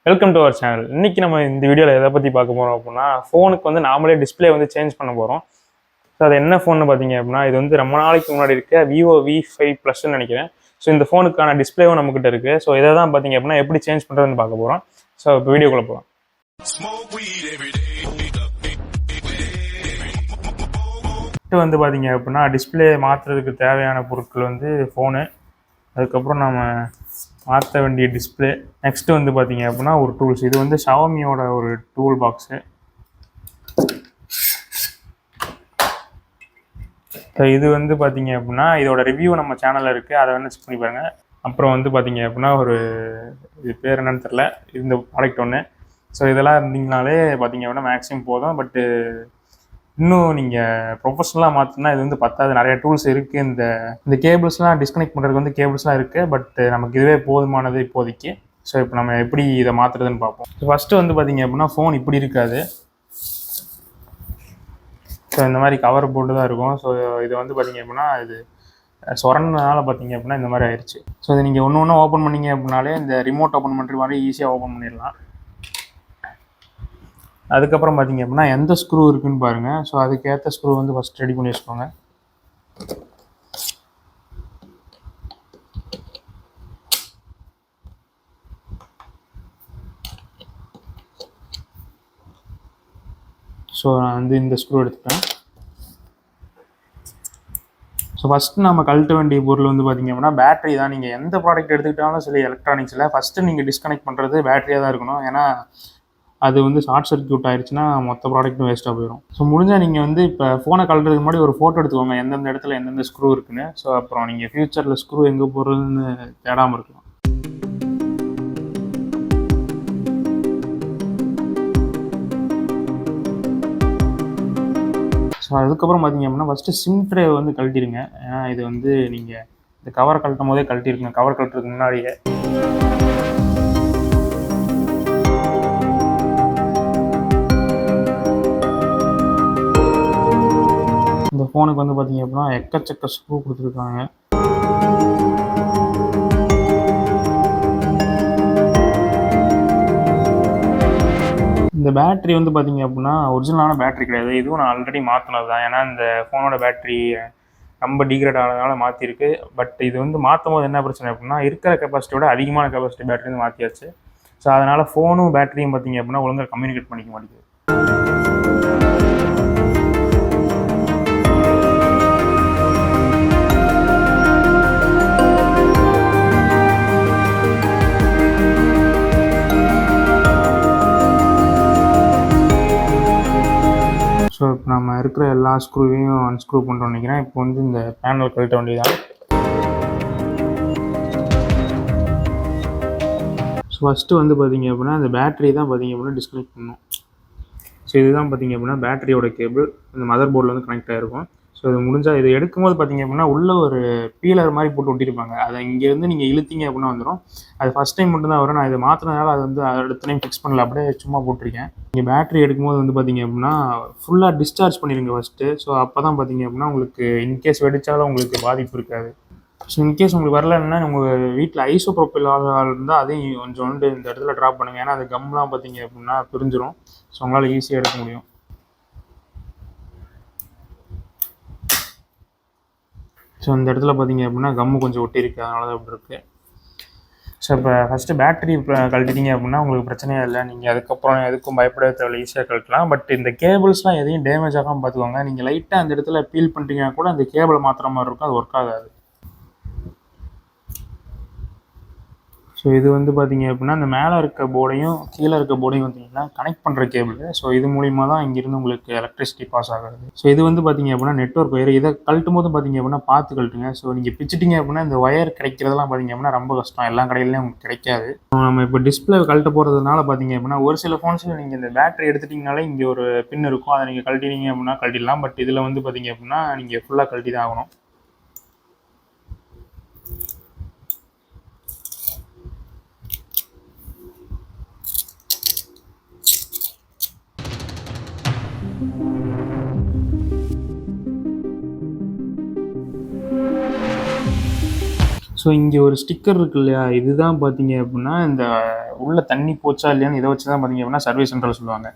Welcome to our channel. இன்னைக்கு நம்ம இந்த வீடியோவில் எதை பற்றி பார்க்க போகிறோம் அப்படின்னா, ஃபோனுக்கு வந்து நாமளே டிஸ்பிளே வந்து சேஞ்ச் பண்ண போகிறோம். ஸோ அது என்ன ஃபோன்னு பார்த்தீங்க அப்படின்னா, இது வந்து ரொம்ப நாளைக்கு முன்னாடி இருக்க விவோ V5+ன்னு நினைக்கிறேன். ஸோ இந்த ஃபோனுக்கான டிஸ்பிளேவும் நம்மக்கிட்ட இருக்குது. ஸோ இதை தான் பார்த்தீங்க அப்படின்னா எப்படி சேஞ்ச் பண்ணுறதுன்னு பார்க்க போகிறோம். ஸோ இப்போ வீடியோக்குள்ளே போகலாம். இது வந்து பார்த்தீங்க அப்படின்னா டிஸ்பிளே மாற்றுறதுக்கு தேவையான பொருட்கள் வந்து ஃபோனு, அதுக்கப்புறம் நம்ம மாற்ற வேண்டிய டிஸ்பிளே, நெக்ஸ்ட்டு வந்து பார்த்தீங்க அப்படின்னா ஒரு டூல்ஸ். இது வந்து ஷாவமியோட ஒரு டூல் பாக்ஸு. இது வந்து பார்த்தீங்க அப்படின்னா இதோட ரிவ்யூ நம்ம சேனலில் இருக்குது, அதை வேணால் செக் பண்ணி பாருங்கள். அப்புறம் வந்து பார்த்தீங்க அப்படின்னா ஒரு இது பேர் என்னன்னு தெரில, இந்த ப்ராடக்ட் ஒன்று. ஸோ இதெல்லாம் இருந்தீங்கனாலே பார்த்தீங்க அப்படின்னா மேக்ஸிமம் போதும். பட்டு இன்னும் நீங்கள் ப்ரொஃபஷனலாக மாற்றினா இது வந்து பத்தாது, நிறைய டூல்ஸ் இருக்குது. இந்த கேபிள்ஸ்லாம் டிஸ்கனெக்ட் பண்ணுறதுக்கு வந்து கேபிள்ஸ்லாம் இருக்குது. பட் நமக்கு இதுவே போதுமானது இப்போதைக்கு. ஸோ இப்போ நம்ம எப்படி இதை மாற்றுறதுன்னு பார்ப்போம். ஃபஸ்ட்டு வந்து பார்த்தீங்க அப்படின்னா ஃபோன் இப்படி இருக்காது. ஸோ இந்த மாதிரி கவர் போட்டு தான் இருக்கும். ஸோ இது வந்து பார்த்தீங்க அப்படின்னா இது சொரண்டனால பார்த்தீங்க அப்படின்னா இந்த மாதிரி ஆயிடுச்சு. ஸோ இதை நீங்கள் ஒன்று ஒன்று ஓப்பன் பண்ணிங்க அப்படின்னாலே இந்த ரிமோட் ஓப்பன் பண்ணுற மாதிரி ஈஸியாக ஓப்பன் பண்ணிடலாம். அதுக்கப்புறம் பார்த்தீங்க அப்படின்னா எந்த ஸ்க்ரூ இருக்குன்னு பாருங்கள். ஸோ அதுக்கேற்ற ஸ்க்ரூ வந்து ஃபஸ்ட் ரெடி பண்ணி வச்சுக்கோங்க. ஸோ நான் வந்து இந்த ஸ்க்ரூ எடுத்துட்டேன். ஸோ ஃபஸ்ட்டு நம்ம கழட்ட வேண்டிய பொருள் வந்து பார்த்தீங்க அப்படின்னா பேட்டரி தான். நீங்கள் எந்த ப்ராடக்ட் எடுத்துக்கிட்டாலும் சரி எலக்ட்ரானிக்ஸில் ஃபஸ்ட்டு நீங்கள் டிஸ்கனெக்ட் பண்ணுறது பேட்டரியாக தான் இருக்கணும். ஏன்னா அது வந்து ஷார்ட் சர்க்யூட் ஆயிடுச்சுன்னா மொத்த ப்ராடக்ட்டும் வேஸ்ட்டாக போயிடும். ஸோ முடிஞ்சால் நீங்கள் வந்து இப்போ ஃபோனை கழட்டுறதுக்கு முன்னாடி ஒரு ஃபோட்டோ எடுத்துக்கோங்க, எந்தெந்த இடத்துல எந்தெந்த ஸ்க்ரூ இருக்குன்னு. ஸோ அப்புறம் நீங்கள் ஃப்யூச்சரில் ஸ்க்ரூ எங்கே போடுறதுன்னு தேடாமல் இருக்கலாம். ஸோ அதுக்கப்புறம் பார்த்தீங்க அப்படின்னா ஃபஸ்ட்டு சிம் ட்ரே வந்து கழட்டிடுங்க. ஏன்னா இது வந்து நீங்கள் இந்த கவரை கழட்டும் போதே கழட்டிருக்குங்க, கவர் கழட்டுறதுக்கு முன்னாடியே. இந்த ஃபோனுக்கு வந்து பார்த்தீங்க அப்படின்னா எக்கச்சக்க ஸ்க்ரூ கொடுத்துருக்காங்க. இந்த பேட்ரி வந்து பார்த்தீங்க அப்படின்னா ஒரிஜினலான பேட்ரி கிடையாது. இதுவும் நான் ஆல்ரெடி மாற்றினது தான். ஏன்னா இந்த ஃபோனோட பேட்ரி ரொம்ப டிகிரேட் ஆனதுனால மாற்றிருக்கு. பட் இது வந்து மாற்றும் போது என்ன பிரச்சனை அப்படின்னா இருக்கிற கெப்பாசிட்டியோட அதிகமான கெப்பாசிட்டி பேட்டரி வந்து மாற்றியாச்சு. ஸோ அதனால் ஃபோனும் பேட்டரியும் பார்த்தீங்க அப்படின்னா ஒழுங்காக கம்யூனிகேட் பண்ணிக்க மாட்டேங்குது. ஸோ இப்போ நம்ம இருக்கிற எல்லா ஸ்க்ரூவையும் அன்ஸ்க்ரூ பண்ணுறோம்னு நினைக்கிறேன். இப்போ வந்து இந்த பேனல் கழட்ட வேண்டியதான். ஸோ ஃபஸ்ட்டு வந்து பார்த்தீங்க அப்படின்னா இந்த பேட்டரி தான் பார்த்தீங்க அப்படின்னா டிஸ்கனெக்ட் பண்ணணும். ஸோ இதுதான் பார்த்தீங்க அப்படின்னா பேட்டரியோட கேபிள் இந்த மதர் போர்டில் வந்து கனெக்ட் ஆகிருக்கும். ஸோ இது முடிஞ்சால் இது எடுக்கும்போது பார்த்தீங்க அப்படின்னா உள்ளே ஒரு பீலர் மாதிரி போட்டு ஒட்டியிருப்பாங்க. அதை இங்கேருந்து நீங்கள் இழுத்தீங்க அப்படின்னா வந்துடும். அது ஃபஸ்ட் டைம் மட்டும்தான் வரும். நான் இதை மாற்றினதால அது வந்து அடுத்த டைம் ஃபிக்ஸ் பண்ணல, அப்படியே சும்மா போட்டிருக்கேன். நீங்கள் பேட்டரி எடுக்கும்போது வந்து பார்த்தீங்க அப்படின்னா ஃபுல்லாக டிஸ்சார்ஜ் பண்ணிடுங்க ஃபஸ்ட்டு. ஸோ அப்போ தான் பார்த்தீங்க அப்படின்னா உங்களுக்கு இன்கேஸ் வெடித்தாலும் உங்களுக்கு பாதிப்பு இருக்காது. ஸோ இன்கேஸ் உங்களுக்கு வரலன்னா உங்கள் வீட்டில் ஐசோப்ரோபில் ஆல் இருந்தால் அதையும் கொஞ்சோண்டு இந்த இடத்துல ட்ராப் பண்ணுங்கள். ஏன்னா அது கம்லாம் பார்த்தீங்க அப்படின்னா பிரிஞ்சிடும். ஸோ உங்களால் ஈஸியாக எடுக்க முடியும். ஸோ இந்த இடத்துல பார்த்தீங்க அப்படின்னா கம்மு கொஞ்சம் ஒட்டியிருக்கு, அதனால தான் அப்படி இருக்குது. ஸோ இப்போ ஃபஸ்ட்டு பேட்டரி கழட்டிட்டீங்க அப்படின்னா உங்களுக்கு பிரச்சனையே இல்லை. நீங்கள் அதுக்கப்புறம் எதுக்கும் பயப்பட தேவையில்லை, ஈஸியாக கழட்டலாம். பட் இந்த கேபிள்ஸ்லாம் எதையும் டேமேஜ் ஆகாமல் பார்த்துக்கோங்க. நீங்கள் லைட்டாக அந்த இடத்துல பீல் பண்ணிட்டீங்கன்னா கூட அந்த கேபிளை மாற்றுற மாதிரி இருக்கும், அது ஒர்க் ஆகாது. ஸோ இது வந்து பார்த்தீங்க அப்படின்னா இந்த மேலே இருக்க போர்டையும் கீழே இருக்க போர்டையும் பார்த்தீங்கன்னா கனெக்ட் பண்ணுற கேபிள். ஸோ இது மூலிமா தான் இங்கேருந்து உங்களுக்கு எலக்ட்ரிசிட்டி பாஸ் ஆகுது. ஸோ இது வந்து பார்த்தீங்க அப்படின்னா நெட்வொர்க் ஒயர். இதை கழட்டும் போது பார்த்தீங்க அப்படின்னா பார்த்து கழட்டுங்க. ஸோ நீங்கள் பிச்சுட்டிங்க அப்படின்னா இந்த ஒயர் கிடைக்கிறதெல்லாம் பார்த்தீங்க அப்படின்னா ரொம்ப கஷ்டம், எல்லா கடையிலையும் உங்களுக்கு கிடைக்காது. நம்ம இப்போ டிஸ்பிளே கழட்ட போகிறதுனால பார்த்தீங்க அப்படின்னா ஒரு சில ஃபோன்ஸில் நீங்கள் இந்த பேட்டரி எடுத்துட்டிங்கனாலே இங்கே ஒரு பின் இருக்கும், அதை நீங்கள் கழட்டினீங்க அப்படின்னா கழட்டிடலாம். பட் இதில் வந்து பார்த்தீங்க அப்படின்னா நீங்கள் ஃபுல்லாக கழட்டி தான் ஆகணும். ஸோ இங்கே ஒரு ஸ்டிக்கர் இருக்கு இல்லையா, இதுதான் பார்த்தீங்க அப்படின்னா இந்த உள்ள தண்ணி போச்சா இல்லையான்னு இதை வச்சு தான் பார்த்தீங்க அப்படின்னா சர்வீஸ் சென்டரில் சொல்லுவாங்க.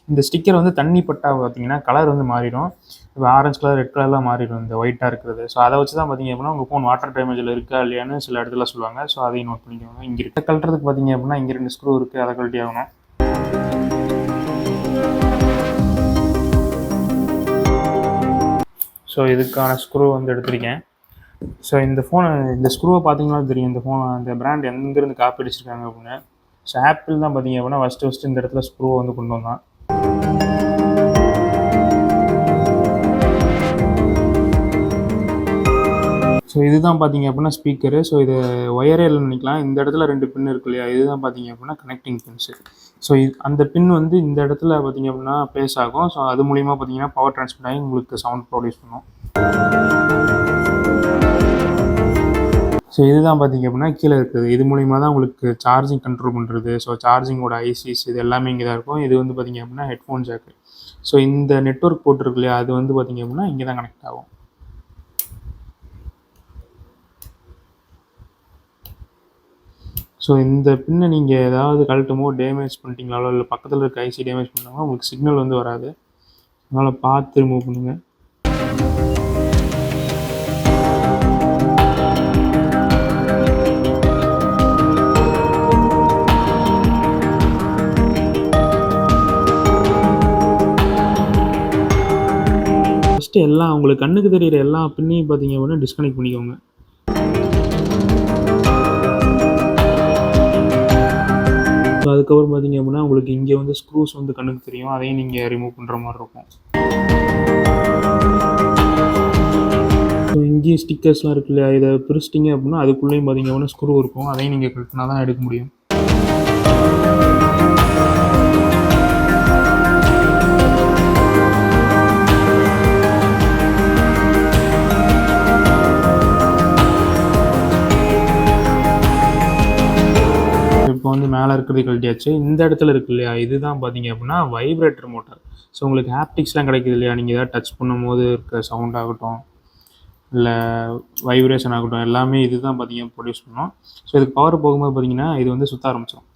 இந்த ஸ்டிக்கர் வந்து தண்ணி பட்டா பார்த்தீங்கன்னா கலர் வந்து மாறிடும். இப்போ ஆரஞ்சு கலர், ரெட் கலர்லாம் மாறிடும் இந்த ஒயிட்டாக இருக்கிறது. ஸோ அதை வச்சு தான் பார்த்தீங்க அப்படின்னா உங்கள் ஃபோன் வாட்டர் டேமேஜில் இருக்கா இல்லையான்னு சில இடத்துல சொல்லுவாங்க. ஸோ அதையும் நோட் பண்ணிக்கோங்க. இங்கே இருக்க கழட்டுறதுக்கு பார்த்தீங்க அப்படின்னா இங்கே 2 ஸ்க்ரூ இருக்குது, அதை கழட்டி ஆகணும். ஸோ இதுக்கான ஸ்க்ரூ வந்து எடுத்திருக்கேன். ஸோ இந்த ஸ்க்ரூவை பார்த்தீங்கன்னா தெரியும் இந்த பிராண்ட் எங்கேருந்து காப்பி அடிச்சிருக்காங்க அப்படின்னு. ஸோ ஆப்பிள் தான் பார்த்தீங்க அப்படின்னா ஃபஸ்ட்டு இந்த இடத்துல ஸ்க்ரூவை வந்து கொண்டு வந்தான். ஸோ இதுதான் பார்த்தீங்க அப்படின்னா ஸ்பீக்கரு. ஸோ இது ஒயரே இல்லைன்னு நினைக்கலாம். இந்த இடத்துல 2 பின் இருக்கு இல்லையா, இதுதான் பார்த்தீங்க அப்படின்னா கனெக்டிங் பின்ஸு. ஸோ அந்த பின் வந்து இந்த இடத்துல பார்த்தீங்க அப்படின்னா ப்ளேஸ் ஆகும். ஸோ அது மூலிமா பார்த்தீங்கன்னா பவர் ட்ரான்ஸ்மிட் ஆகி உங்களுக்கு சவுண்ட் ப்ரொடியூஸ் பண்ணும். ஸோ இதுதான் பார்த்தீங்க அப்படின்னா கீழே இருக்குது. இது மூலிமா தான் உங்களுக்கு சார்ஜிங் கண்ட்ரோல் பண்ணுறது. ஸோ சார்ஜிங்கோட ஐசிஸ் இது எல்லாமே இங்கே தான் இருக்கும். இது வந்து பார்த்தீங்க அப்படின்னா ஹெட்ஃபோன் ஜாக்கு. ஸோ இந்த நெட்வொர்க் போட்டிருக்கு இல்லையா, அது வந்து பார்த்தீங்க அப்படின்னா இங்கே தான் கனெக்ட் ஆகும். ஸோ இந்த பின்னை நீங்கள் ஏதாவது கழட்டுமோ டேமேஜ் பண்ணிட்டீங்களாலோ இல்லை பக்கத்தில் இருக்க ஐசி டேமேஜ் பண்ணாங்களோ உங்களுக்கு சிக்னல் வந்து வராது. அதனால் பார்த்து ரிமூவ் பண்ணுங்கள். ஃபஸ்ட்டு எல்லாம் உங்களுக்கு கண்ணுக்கு தெரிகிற எல்லா பின்னையும் பார்த்தீங்க அப்படின்னா டிஸ்கனெக்ட் பண்ணிக்கோங்க. ஸோ அதுக்கப்புறம் பார்த்தீங்க அப்படின்னா உங்களுக்கு இங்கே வந்து ஸ்க்ரூஸ் வந்து கண்ணுக்கு தெரியும், அதையும் நீங்கள் ரிமூவ் பண்ணுற மாதிரி இருக்கும். ஸோ இங்கேயும் ஸ்டிக்கர்ஸ்லாம் இருக்கு இல்லையா, இதை பிரிச்சிட்டிங்க அப்படின்னா அதுக்குள்ளேயும் பார்த்தீங்க அப்படின்னா ஸ்க்ரூ இருக்கும், அதையும் நீங்கள் கழட்டினா தான் எடுக்க முடியும். இப்போ வந்து மேலே இருக்கிறது கழட்டியாச்சு. இந்த இடத்துல இருக்கு இல்லையா, இதுதான் பார்த்தீங்க அப்படின்னா வைப்ரேட்டர் மோட்டார். ஸோ உங்களுக்கு ஹாப்டிக்ஸ்லாம் கிடைக்குது இல்லையா, நீங்கள் எதாவது டச் பண்ணும்போது இருக்க சவுண்ட் ஆகட்டும் இல்லை வைப்ரேஷன் ஆகட்டும் எல்லாமே இது தான் பார்த்தீங்க ப்ரொடியூஸ் பண்ணும். ஸோ இதுக்கு பவர் போகும்போது பார்த்தீங்கன்னா இது வந்து சுற்ற ஆரம்பிச்சிடும்.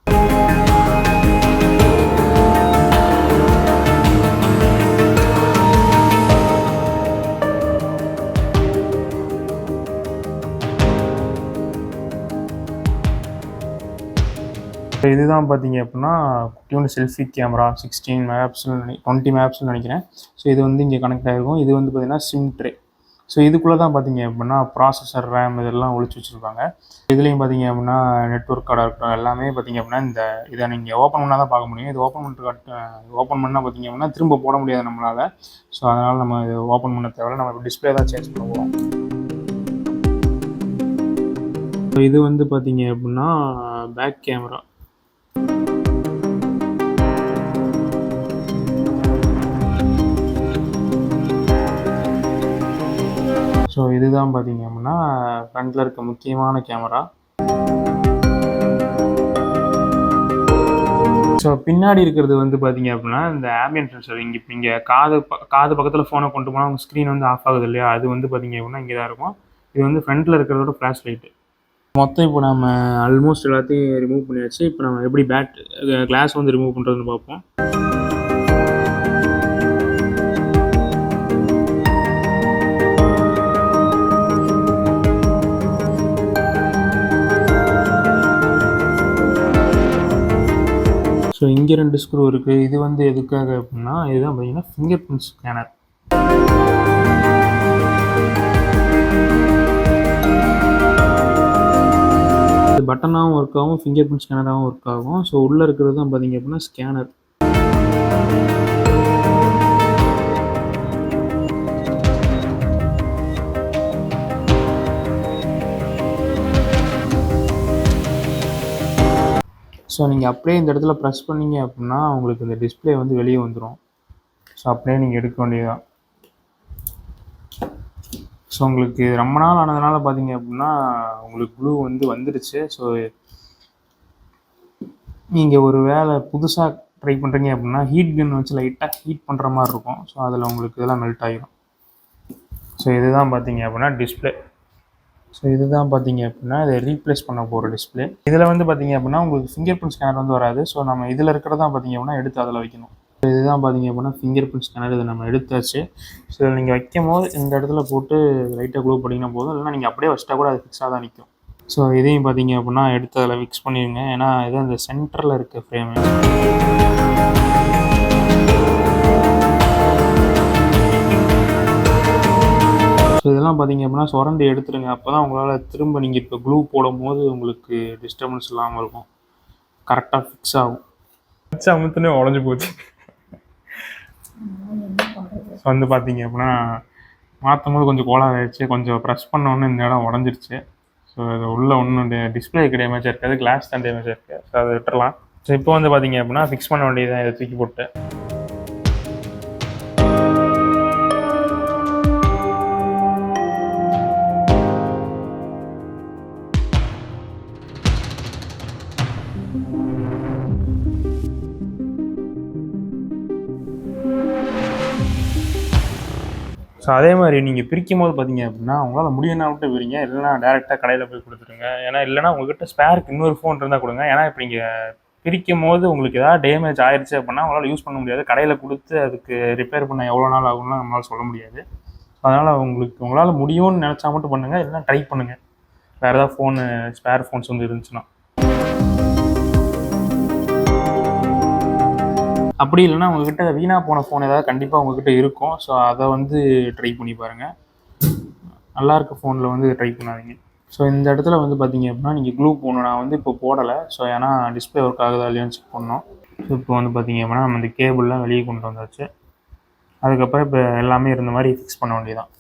இதுதான் பார்த்தீங்க அப்படின்னா குட்டியோண்டு செல்ஃபி கேமரா 16 மெகாபிக்சல் 20 மெகாபிக்சல் நினைக்கிறேன். ஸோ இது வந்து இங்கே கனெக்ட் ஆகிருக்கும். இது வந்து பார்த்தீங்கன்னா சிம் ட்ரே. ஸோ இதுக்குள்ளே தான் பார்த்தீங்க அப்படின்னா ப்ராசஸர், ரேம் இதெல்லாம் ஒழிச்சு வச்சுருப்பாங்க. இதுலேயும் பார்த்தீங்க அப்படின்னா நெட்வொர்க் கார்டாக இருக்கட்டும் எல்லாமே பார்த்தீங்க அப்படின்னா இதை நீங்கள் ஓப்பன் பண்ணால் தான் பார்க்க முடியும். இது ஓப்பன் பண்ணால் பார்த்தீங்க அப்படின்னா திரும்ப போட முடியாது நம்மளால். ஸோ அதனால் நம்ம இது ஓப்பன் பண்ண தேவையில்ல, நம்ம டிஸ்பிளே தான் சேஞ்ச் பண்ணுவோம். ஸோ இது வந்து பார்த்தீங்க அப்படின்னா பேக் கேமரா. ஸோ இதுதான் பார்த்தீங்க அப்படின்னா ஃப்ரண்ட்டில் இருக்க முக்கியமான கேமரா. ஸோ பின்னாடி இருக்கிறது வந்து பார்த்தீங்க அப்படின்னா இந்த ஆம்பியன்ட் சென்சர். இங்கே காது பக்கத்தில் ஃபோனை கொண்டு போனால் உங்கள் ஸ்க்ரீன் வந்து ஆஃப் ஆகுது இல்லையா, அது வந்து பார்த்தீங்க அப்படின்னா இங்கே தான் இருக்கும். இது வந்து ஃப்ரண்ட்டில் இருக்கிறதோட ஃப்ளாஷ் லைட்டு. மொத்தம் இப்போ நம்ம ஆல்மோஸ்ட் எல்லாத்தையும் ரிமூவ் பண்ணியாச்சு. இப்போ நம்ம எப்படி கிளாஸ் வந்து ரிமூவ் பண்ணுறதுன்னு பார்ப்போம். ஸோ இங்கே 2 ஸ்க்ரூ இருக்குது. இது வந்து எதுக்காக அப்படின்னா இதுதான் பார்த்தீங்கன்னா ஃபிங்கர் பிரிண்ட் ஸ்கேனர். இது பட்டனாகவும் ஒர்க் ஆகும், ஃபிங்கர் பிரிண்ட் ஸ்கேனராகவும் ஒர்க் ஆகும். ஸோ உள்ளே இருக்கிறது தான் பார்த்தீங்க அப்படின்னா ஸ்கேனர். ஸோ நீங்கள் அப்படியே இந்த இடத்துல ப்ரெஸ் பண்ணிங்க அப்படின்னா உங்களுக்கு இந்த டிஸ்பிளே வந்து வெளியே வந்துடும். ஸோ அப்படியே நீங்கள் எடுக்க வேண்டியதுதான். ஸோ உங்களுக்கு ரொம்ப நாள் ஆனதுனால பார்த்தீங்க அப்படின்னா உங்களுக்கு ப்ளூ வந்து வந்துடுச்சு. ஸோ நீங்கள் ஒரு வேளை புதுசாக ட்ரை பண்ணுறீங்க அப்படின்னா ஹீட் கன் வச்சு லைட்டாக ஹீட் பண்ணுற மாதிரி இருக்கும். ஸோ அதில் உங்களுக்கு இதெல்லாம் மெல்ட் ஆகிடும். ஸோ இதுதான் பார்த்தீங்க அப்படின்னா டிஸ்பிளே. ஸோ இதுதான் பார்த்தீங்க அப்படின்னா இதை ரீப்ளேஸ் பண்ண போகிற டிஸ்பிளே. இதில் வந்து பார்த்தீங்க அப்படின்னா உங்களுக்கு ஃபிங்கர் பிரிண்ட் ஸ்கேனர் வந்து வராது. ஸோ நம்ம இதில் இருக்கிறதா பார்த்தீங்க அப்படின்னா எடுத்து அதில் வைக்கணும். ஸோ இதுதான் பார்த்தீங்க அப்படின்னா ஃபிங்கர் பிரிண்ட் ஸ்கேனர். இதை நம்ம எடுத்தாச்சு. ஸோ இதில் நீங்கள் வைக்கும் போது இந்த இடத்துல போட்டு லைட்டாக க்ளூ பண்ணிங்கன்னா போதும். இல்லைனா நீங்கள் அப்படியே வச்சிட்டா கூட அது ஃபிக்ஸாக தான் நிற்கும். ஸோ இதையும் பார்த்தீங்க அப்படின்னா எடுத்து அதில் ஃபிக்ஸ் பண்ணிடுங்க. ஏன்னா இது அந்த சென்டரில் இருக்க ஃப்ரேமு. ஸோ இதெல்லாம் பார்த்தீங்க அப்படின்னா சுரண்டி எடுத்துடுங்க. அப்போ தான் உங்களால் திரும்ப நீங்கள் இப்போ க்ளூ போடும்போது உங்களுக்கு டிஸ்டர்பன்ஸ் இல்லாமல் இருக்கும். கரெக்டாக ஃபிக்ஸ் ஆகும். வச்சு அமுத்துனே உடஞ்சி போச்சு. ஸோ வந்து பார்த்தீங்க அப்படின்னா மாற்றும் போது கொஞ்சம் கோளாறு ஆயிடுச்சு. கொஞ்சம் ப்ரெஸ் பண்ணோன்னு இந்த இடம் உடஞ்சிருச்சு. ஸோ இது உள்ள ஒன்றும் டிஸ்பிளே டேமேஜாக இருக்காது, கிளாஸ் தான் டேமேஜாக இருக்குது. ஸோ அதை விட்டுறலாம். ஸோ இப்போ வந்து பார்த்தீங்க அப்படின்னா ஃபிக்ஸ் பண்ண வேண்டியதான். இதை தூக்கி போட்டு ஸோ அதே மாதிரி நீங்கள் பிரிக்கும் போது பார்த்தீங்க அப்படின்னா உங்களால் முடியும்னா விட்டு பிரிங்க, இல்லைனா டேரெக்டாக கடையில் போய் கொடுத்துருங்க. ஏன்னா இல்லைனா உங்கள்கிட்ட ஸ்பேருக்கு இன்னொரு ஃபோன் இருந்தால் கொடுங்க. ஏன்னா இப்போ நீங்கள் பிரிக்கும் போது உங்களுக்கு ஏதாவது டேமேஜ் ஆயிடுச்சு அப்படின்னா உங்களால் யூஸ் பண்ண முடியாது. கடையில் கொடுத்து அதுக்கு ரிப்பேர் பண்ண எவ்வளோ நாள் ஆகும்லாம் நம்மளால் சொல்ல முடியாது. அதனால் உங்களால் முடியும்னு நினச்சா மட்டும் பண்ணுங்கள், இல்லைனா ட்ரை பண்ணுங்கள். வேறு ஏதாவது ஃபோனு ஸ்பேர் ஃபோன்ஸ் வந்து இருந்துச்சுன்னா. அப்படி இல்லைனா உங்கள்கிட்ட வீணாக போன ஃபோன் ஏதாவது கண்டிப்பாக உங்கள்கிட்ட இருக்கும். ஸோ அதை வந்து ட்ரை பண்ணி பாருங்கள். நல்லா இருக்க ஃபோனில் வந்து ட்ரை பண்ணாதீங்க. ஸோ இந்த இடத்துல வந்து பார்த்தீங்க அப்படின்னா நீங்கள் க்ளூ போடணும். நான் வந்து இப்போ போடலை. ஸோ ஏன்னா டிஸ்பிளே ஒர்க் ஆகுதா இல்லையான்னு செக் பண்ணோம். ஸோ இப்போ வந்து பார்த்தீங்க அப்படின்னா நம்ம இந்த கேபிள்லாம் வெளியே கொண்டு வந்தாச்சு. அதுக்கப்புறம் இப்போ எல்லாமே இருந்த மாதிரி ஃபிக்ஸ் பண்ண வேண்டியதான்.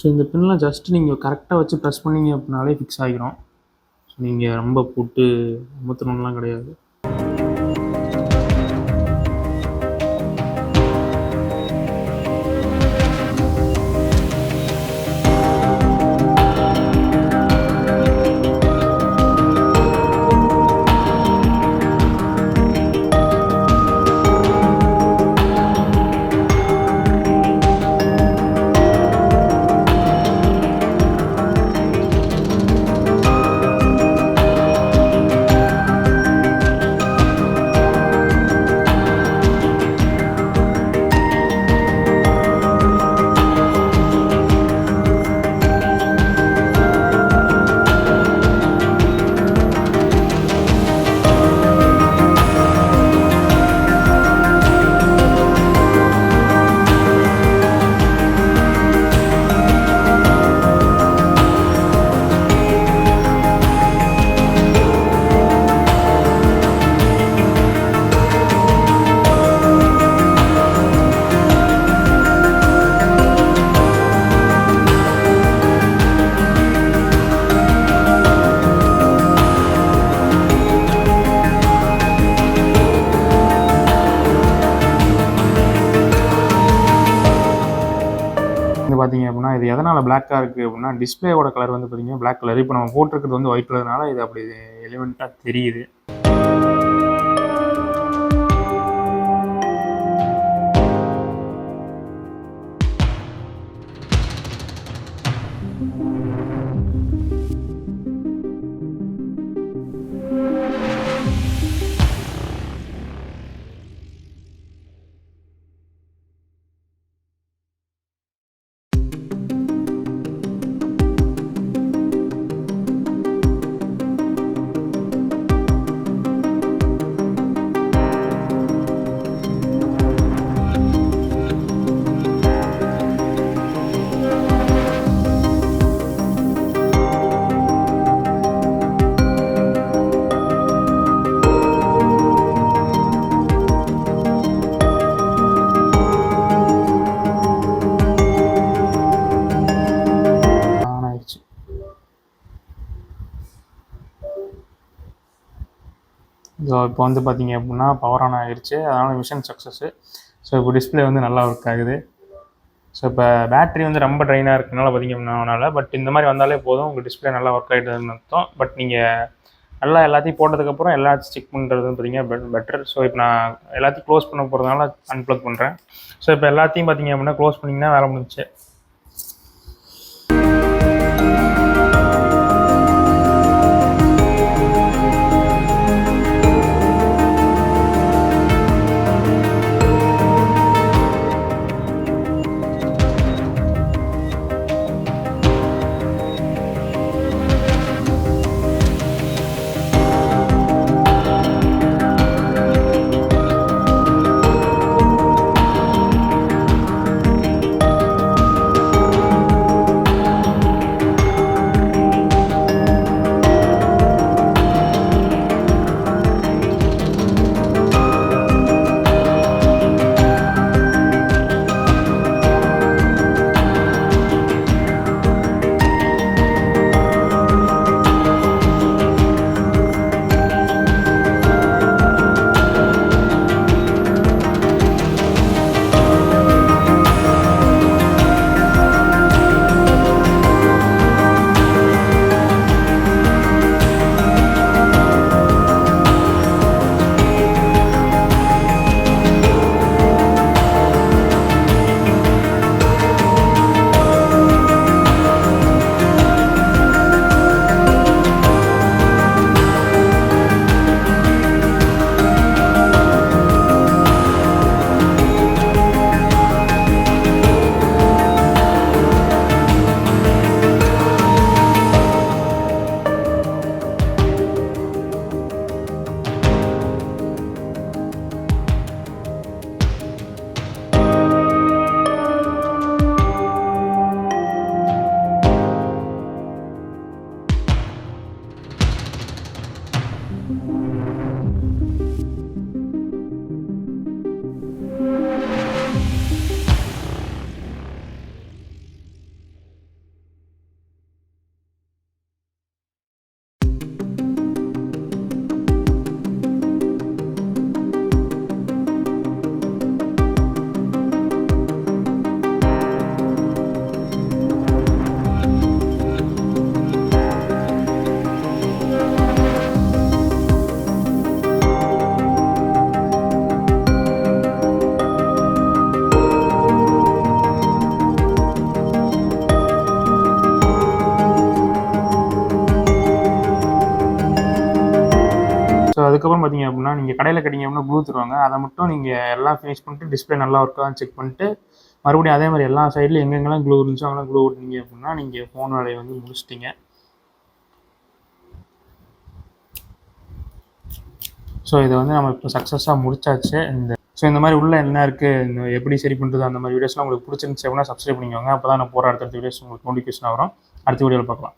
ஸோ இந்த பின்லாம் ஜஸ்ட் நீங்கள் கரெக்டாக வச்சு ப்ரெஸ் பண்ணிங்க அப்படின்னாலே ஃபிக்ஸ் ஆகிரும். ஸோ நீங்கள் ரொம்ப போட்டு அமுத்தணும்லாம் கிடையாது. பார்த்தீங்க அப்படின்னா இது எதனால் பிளாக்காக இருக்குது அப்படின்னா டிஸ்பிளேயோட கலர் வந்து பார்த்தீங்கன்னா பிளாக் கலர். இப்போ நம்ம போட்டிருக்கிறது வந்து ஒயிட் கலர்னால இது அப்படி எலிமெண்ட்டாக தெரியுது. இப்போ வந்து பார்த்திங்க அப்படின்னா பவர் ஆன் ஆகிடுச்சு, அதனால் மிஷன் சக்ஸஸ்ஸு. ஸோ இப்போ டிஸ்பிளே வந்து நல்லா ஒர்க் ஆகுது. ஸோ இப்போ பேட்ரி வந்து ரொம்ப ட்ரைனாக இருக்கனால பார்த்திங்க அப்படின்னா பட் இந்த மாதிரி வந்தாலே போதும், உங்கள் டிஸ்பிளே நல்லா ஒர்க் ஆகிடுதுன்னு அர்த்தம். பட் நீங்கள் நல்லா எல்லாத்தையும் போட்டதுக்கப்புறம் எல்லாத்தையும் செக் பண்ணுறது பார்த்திங்கன்னா பெட்டர். ஸோ இப்போ நான் எல்லாத்தையும் க்ளோஸ் பண்ண போகிறதுனால அன்ப்ளக் பண்ணுறேன். ஸோ இப்போ எல்லாத்தையும் பார்த்திங்க அப்படின்னா க்ளோஸ் பண்ணிங்கன்னா வேலை முடிஞ்சிச்சு. ஸோ அதுக்கப்புறம் பார்த்திங்க அப்படின்னா நீங்கள் கடையில் கேட்டிங்க அப்படின்னா க்ளூ தருவாங்க. அதை மட்டும் நீங்கள் எல்லாம் ஃபினிஷ் பண்ணிட்டு டிஸ்பிளே நல்லா ஒர்க்காக செக் பண்ணிட்டு மறுபடியும் அதே மாதிரி எல்லா சைட்லையும் எங்கெங்கெல்லாம் க்ளூ இருந்துச்சோ அங்கெல்லாம் க்ளூ விட்டிங்க அப்படின்னா நீங்கள் ஃபோன் வேலையை வந்து முடிச்சிட்டிங்க. ஸோ இதை வந்து நம்ம இப்போ சக்ஸஸாக முடிச்சாச்சு. இந்த மாதிரி உள்ள என்ன இருக்குது, இந்த எப்படி சரி பண்ணுறது, அந்த மாதிரி வீடியோஸ்லாம் உங்களுக்கு பிடிச்சிருந்துச்சு அப்படின்னா சப்ஸ்கிரைப் பண்ணிக்கோங்க. அப்போ தான் நான் போகிற அடுத்த வீடியோஸ் உங்களுக்கு நோட்டிஃபிகேஷன் வரும். அடுத்த வீடியோவில் பார்க்கலாம்.